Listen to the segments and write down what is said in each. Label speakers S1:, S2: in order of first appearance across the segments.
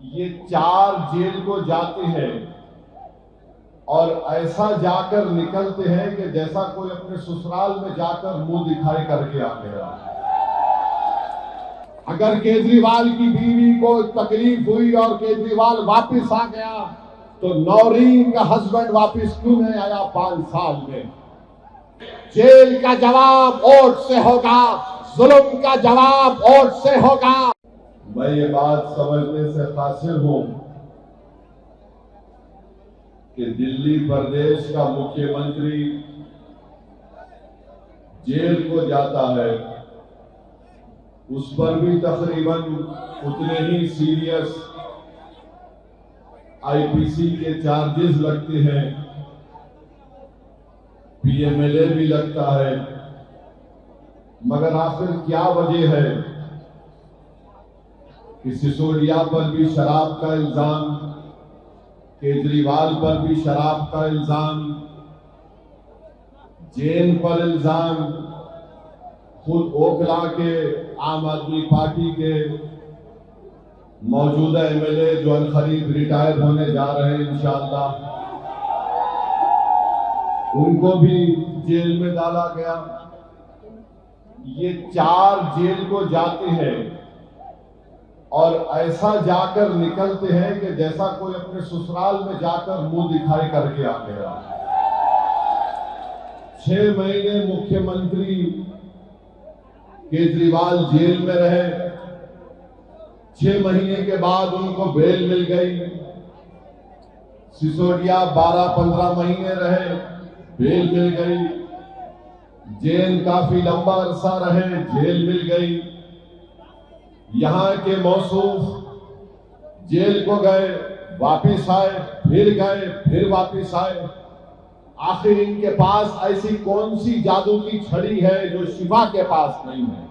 S1: یہ چار جیل کو جاتے ہیں اور ایسا جا کر نکلتے ہیں کہ جیسا کوئی اپنے سسرال میں جا کر منہ دکھائی کر کے آ گیا۔ اگر کیجریوال کی بیوی کو تکلیف ہوئی اور کیجریوال واپس آ گیا تو نورین کا ہسبینڈ واپس کیوں نہیں آیا 5 سال میں؟ جیل کا جواب ووٹ سے ہوگا، ظلم کا جواب ووٹ سے ہوگا۔ میں یہ بات سمجھنے سے قاصر ہوں کہ دلی پردیش کا مکھیہ منتری جیل کو جاتا ہے، اس پر بھی تقریباً اتنے ہی سیریس آئی پی سی کے چارجز لگتے ہیں، پی ایم ایل اے بھی لگتا ہے، مگر آخر کیا وجہ ہے کہ سسودیا پر بھی شراب کا الزام، کیجریوال پر بھی شراب کا الزام، جین پر الزام، خود اوکھلا کے عام آدمی پارٹی کے موجودہ ایم ایل اے جو عنقریب ریٹائر ہونے جا رہے ہیں انشاءاللہ، ان کو بھی جیل میں ڈالا گیا۔ یہ 4 جیل کو جاتے ہیں اور ایسا جا کر نکلتے ہیں کہ جیسا کوئی اپنے سسرال میں جا کر منہ دکھائی کر کے آ گیا۔ 6 مہینے مکھیہ منتری کیجریوال جیل میں رہے، 6 مہینے کے بعد ان کو بیل مل گئی۔ سسودیا 12-15 مہینے رہے، بیل مل گئی۔ جین کافی لمبا عرصہ رہے، جیل مل گئی۔ یہاں کے موصوف جیل کو گئے، واپس آئے، پھر گئے، پھر واپس آئے۔ آخر ان کے پاس ایسی کون سی جادو کی چھڑی ہے جو شفا کے پاس نہیں ہے؟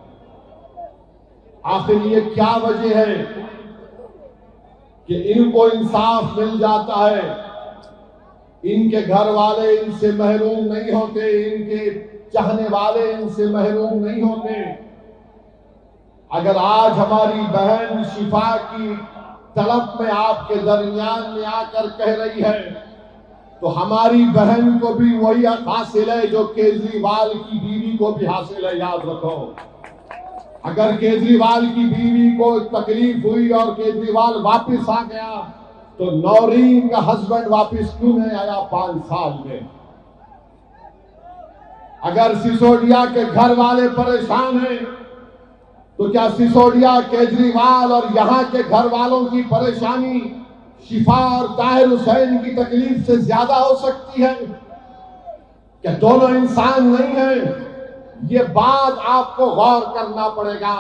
S1: آخر یہ کیا وجہ ہے کہ ان کو انصاف مل جاتا ہے، ان کے گھر والے ان سے محروم نہیں ہوتے، ان کے چاہنے والے ان سے محروم نہیں ہوتے؟ اگر آج ہماری بہن شفا کی طلب میں آپ کے درمیان میں آ کر کہہ رہی ہے تو ہماری بہن کو بھی وہی حق حاصل ہے جو کیجریوال کی بیوی کو بھی حاصل ہے، یاد رکھو۔ اگر کیجریوال کی بیوی کو تکلیف ہوئی اور کیجریوال واپس آ گیا تو نورین کا ہسبینڈ واپس کیوں نہیں آیا 5 سال میں؟ اگر سسودیا کے گھر والے پریشان ہیں تو کیا سسودیا، کیجریوال اور یہاں کے گھر والوں کی پریشانی شفا اور طاہر حسین کی تکلیف سے زیادہ ہو سکتی ہے؟ کیا دونوں انسان نہیں ہیں؟ یہ بات آپ کو غور کرنا پڑے گا۔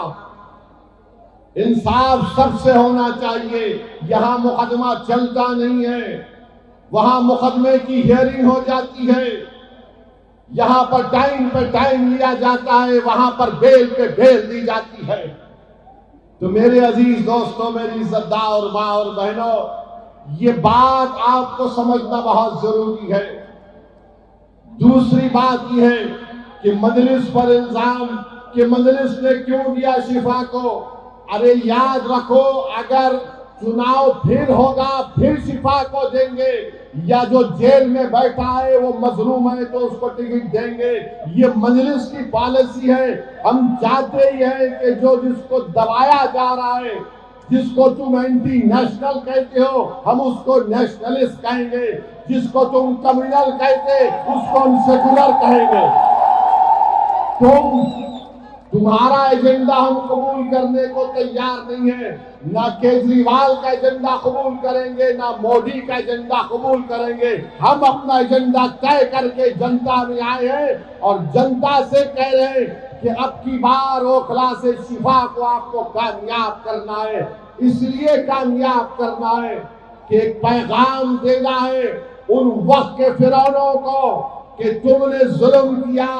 S1: انصاف سب سے ہونا چاہیے۔ یہاں مقدمہ چلتا نہیں ہے، وہاں مقدمے کی ہیئرنگ ہو جاتی ہے، یہاں پر ٹائم پہ ٹائم لیا جاتا ہے، وہاں پر بیل پہ بیل دی جاتی ہے۔ تو میرے عزیز دوستوں، میری عزتدار ماں اور بہنوں، یہ بات آپ کو سمجھنا بہت ضروری ہے۔ دوسری بات یہ ہے کہ مجلس پر الزام کہ مجلس نے کیوں دیا شفا کو۔ ارے یاد رکھو، اگر چناؤ پھر ہوگا پھر شفا کو دیں گے، یا جو جیل میں بیٹھا ہے وہ مظلوم ہے تو اس کو ٹکٹ دیں گے۔ یہ مجلس کی پالیسی ہے۔ ہم چاہتے ہی ہیں کہ جس کو دبایا جا رہا ہے، جس کو تم اینٹی نیشنل کہتے ہو، ہم اس کو نیشنلسٹ کہیں گے، جس کو تم کمیونل کہتے اس کو ہم سیکولر کہیں گے۔ تمہارا ایجنڈا ہم قبول کرنے کو تیار نہیں ہے، نہ کیجریوال کا ایجنڈا قبول کریں گے، نہ مودی کا ایجنڈا قبول کریں گے۔ ہم اپنا ایجنڈا طے کر کے جنتا میں آئے ہیں اور جنتا سے کہہ رہے ہیں کہ اب کی بار اوکھلا سے شفا کو آپ کو کامیاب کرنا ہے۔ اس لیے کامیاب کرنا ہے کہ ایک پیغام دینا ہے ان وقت کے فرعونوں کو کہ تم نے ظلم کیا،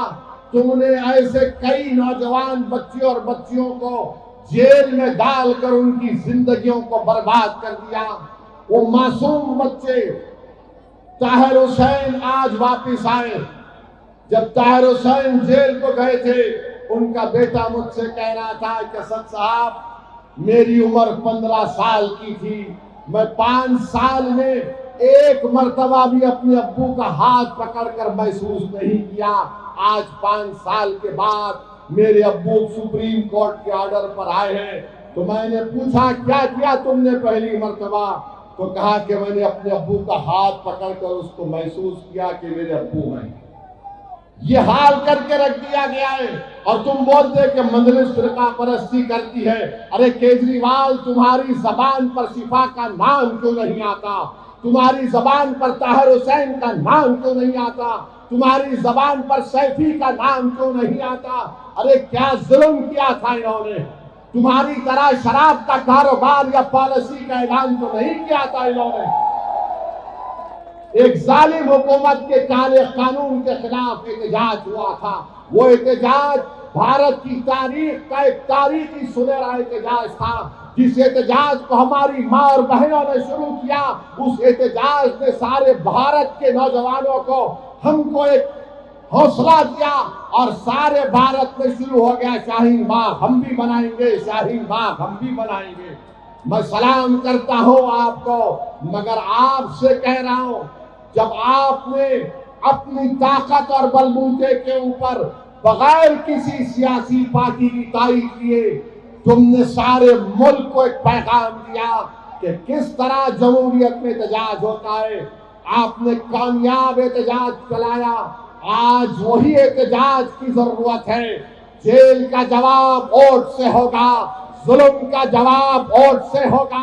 S1: تم نے ایسے کئی نوجوان بچے اور بچیوں کو جیل میں ڈال کر ان کی زندگیوں کو برباد کر دیا۔ وہ معصوم بچے طاہر حسین آج واپس آئے۔ جب طاہر حسین جیل کو گئے تھے، ان کا بیٹا مجھ سے کہہ رہا تھا کہ اسد صاحب میری عمر 15 سال کی تھی، میں 5 سال میں ایک مرتبہ بھی اپنے ابو کا ہاتھ پکڑ کر محسوس نہیں کیا۔ آج 5 سال کے بعد میرے ابو سپریم کورٹ کے آرڈر پر آئے ہیں، تو میں نے پوچھا کیا کیا تم نے پہلی مرتبہ؟ تو کہا کہ میں نے اپنے ابو کا ہاتھ پکڑ کر اس کو محسوس کیا کہ میرے ابو ہیں۔ یہ حال کر کے رکھ دیا گیا ہے، اور تم بولتے کہ مجلس فرقہ پرستی کرتی ہے۔ ارے کیجریوال، تمہاری زبان پر شفا کا نام کیوں نہیں آتا؟ تمہاری زبان پر طاہر حسین کا نام کیوں نہیں آتا؟ تمہاری زبان پر سیفی کا نام کیوں نہیں آتا؟ ارے کیا ظلم کیا تھا انہوں نے؟ تمہاری طرح شراب کا کاروبار یا پالیسی کا اعلان تو نہیں کیا تھا انہوں نے۔ ایک ظالم حکومت کے کالے قانون کے خلاف احتجاج ہوا تھا۔ وہ احتجاج بھارت کی تاریخ کا ایک تاریخی سنہرا احتجاج تھا۔ جس احتجاج کو ہماری ماں اور بہنوں نے شروع کیا، اس احتجاج نے سارے بھارت کے نوجوانوں کو، ہم کو ایک حوصلہ دیا، اور سارے بھارت میں شروع ہو گیا شاہین باغ ہم بھی بنائیں گے، شاہین باغ ہم بھی بنائیں گے۔ میں سلام کرتا ہوں آپ کو، مگر آپ سے کہہ رہا ہوں، جب آپ نے اپنی طاقت اور بلبوتے کے اوپر بغیر کسی سیاسی پارٹی کی تائید کیے، تم نے سارے ملک کو ایک پیغام دیا کہ کس طرح جمہوریت میں احتجاج ہوتا ہے۔ آپ نے کامیاب احتجاج چلایا۔ آج وہی احتجاج کی ضرورت ہے۔ جیل کا جواب ووٹ سے ہوگا، ظلم کا جواب ووٹ سے ہوگا۔